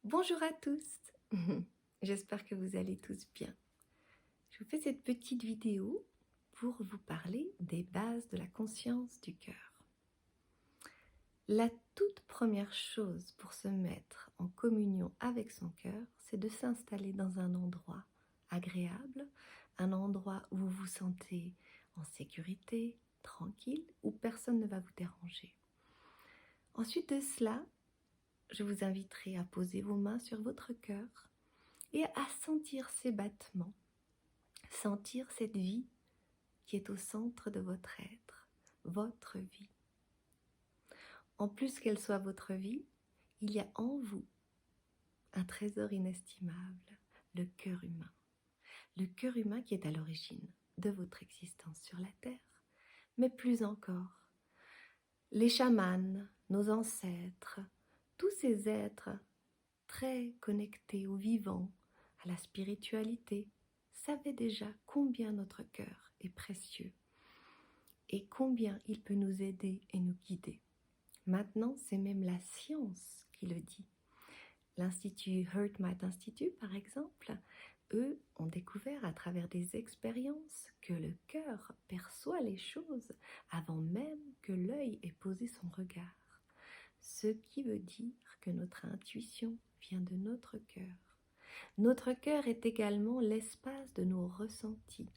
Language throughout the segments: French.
Bonjour à tous, j'espère que vous allez tous bien. Je vous fais cette petite vidéo pour vous parler des bases de la conscience du cœur. La toute première chose pour se mettre en communion avec son cœur, c'est de s'installer dans un endroit agréable, un endroit où vous vous sentez en sécurité, tranquille, où personne ne va vous déranger. Ensuite de cela, je vous inviterai à poser vos mains sur votre cœur et à sentir ces battements, sentir cette vie qui est au centre de votre être, votre vie. En plus qu'elle soit votre vie, il y a en vous un trésor inestimable, le cœur humain. Le cœur humain qui est à l'origine de votre existence sur la terre, mais plus encore, les chamans, nos ancêtres, tous ces êtres très connectés au vivant, à la spiritualité, savaient déjà combien notre cœur est précieux et combien il peut nous aider et nous guider. Maintenant, c'est même la science qui le dit. L'Institut HeartMath Institute, par exemple, eux ont découvert à travers des expériences que le cœur perçoit les choses avant même que l'œil ait posé son regard. Ce qui veut dire que notre intuition vient de notre cœur. Notre cœur est également l'espace de nos ressentis,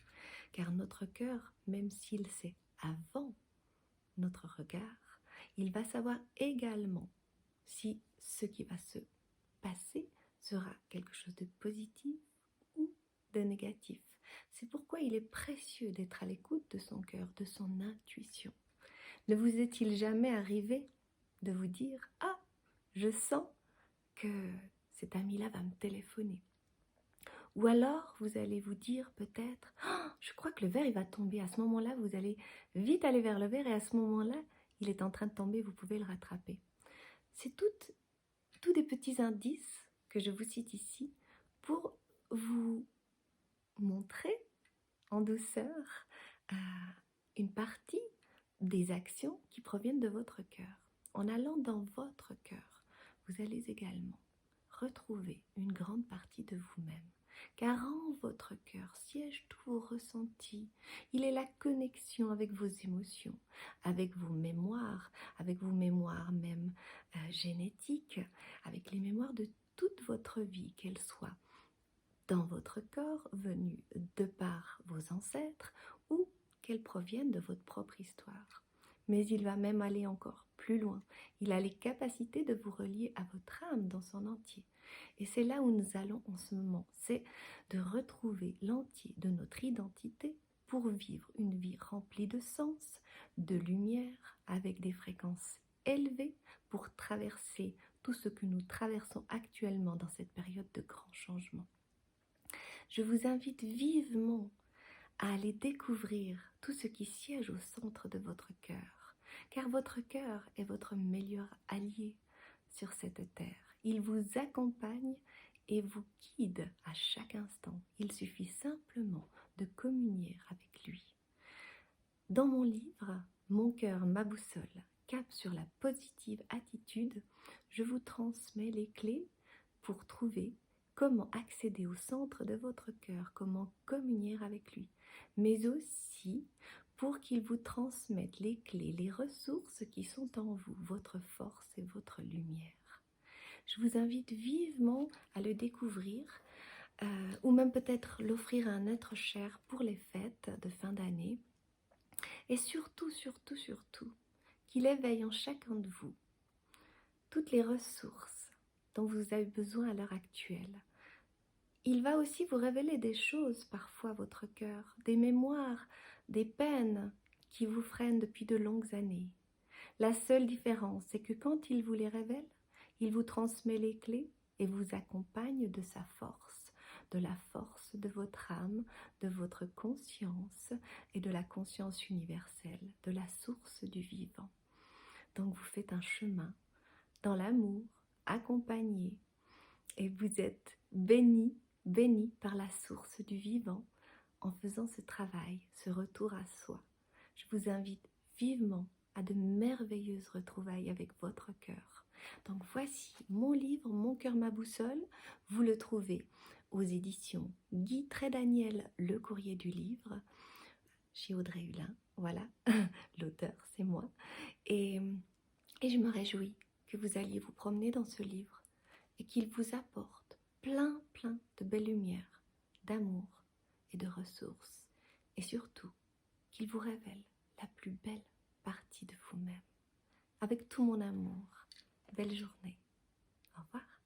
car notre cœur, même s'il sait avant notre regard, il va savoir également si ce qui va se passer sera quelque chose de positif ou de négatif. C'est pourquoi il est précieux d'être à l'écoute de son cœur, de son intuition. Ne vous est-il jamais arrivé de vous dire « Ah, je sens que cet ami-là va me téléphoner ». Ou alors, vous allez vous dire peut-être oh, « Je crois que le verre, il va tomber ». À ce moment-là, vous allez vite aller vers le verre et à ce moment-là, il est en train de tomber, vous pouvez le rattraper. C'est tous des petits indices que je vous cite ici pour vous montrer en douceur une partie des actions qui proviennent de votre cœur. En allant dans votre cœur, vous allez également retrouver une grande partie de vous-même. Car en votre cœur siègent tous vos ressentis. Il est la connexion avec vos émotions, avec vos mémoires même génétiques, avec les mémoires de toute votre vie, qu'elles soient dans votre corps, venues de par vos ancêtres, ou qu'elles proviennent de votre propre histoire. Mais il va même aller encore plus loin. Il a les capacités de vous relier à votre âme dans son entier. Et c'est là où nous allons en ce moment, c'est de retrouver l'entier de notre identité pour vivre une vie remplie de sens, de lumière, avec des fréquences élevées pour traverser tout ce que nous traversons actuellement dans cette période de grand changement. Je vous invite vivement à aller découvrir tout ce qui siège au centre de votre cœur, car votre cœur est votre meilleur allié sur cette terre. Il vous accompagne et vous guide à chaque instant. Il suffit simplement de communier avec lui. Dans mon livre « Mon cœur, ma boussole, cap sur la positive attitude », je vous transmets les clés pour trouver comment accéder au centre de votre cœur, comment communier avec lui, mais aussi pour qu'il vous transmette les clés, les ressources qui sont en vous, votre force et votre lumière. Je vous invite vivement à le découvrir ou même peut-être l'offrir à un être cher pour les fêtes de fin d'année. Et surtout, qu'il éveille en chacun de vous toutes les ressources dont vous avez besoin à l'heure actuelle. Il va aussi vous révéler des choses, parfois votre cœur, des mémoires, des peines qui vous freinent depuis de longues années. La seule différence, c'est que quand il vous les révèle, il vous transmet les clés et vous accompagne de sa force, de la force de votre âme, de votre conscience et de la conscience universelle, de la source du vivant. Donc vous faites un chemin dans l'amour, accompagné, et vous êtes béni par la source du vivant en faisant ce travail, ce retour à soi. Je vous invite vivement à de merveilleuses retrouvailles avec votre cœur. Donc voici mon livre, Mon cœur, ma boussole. Vous le trouvez aux éditions Guy Trédaniel, Le Courrier du Livre, chez Audrey Hulin. Voilà, l'auteur, c'est moi. Et je me réjouis que vous alliez vous promener dans ce livre et qu'il vous apporte plein de belles lumières, d'amour et de ressources. Et surtout, qu'il vous révèle la plus belle partie de vous-même. Avec tout mon amour. Belle journée. Au revoir.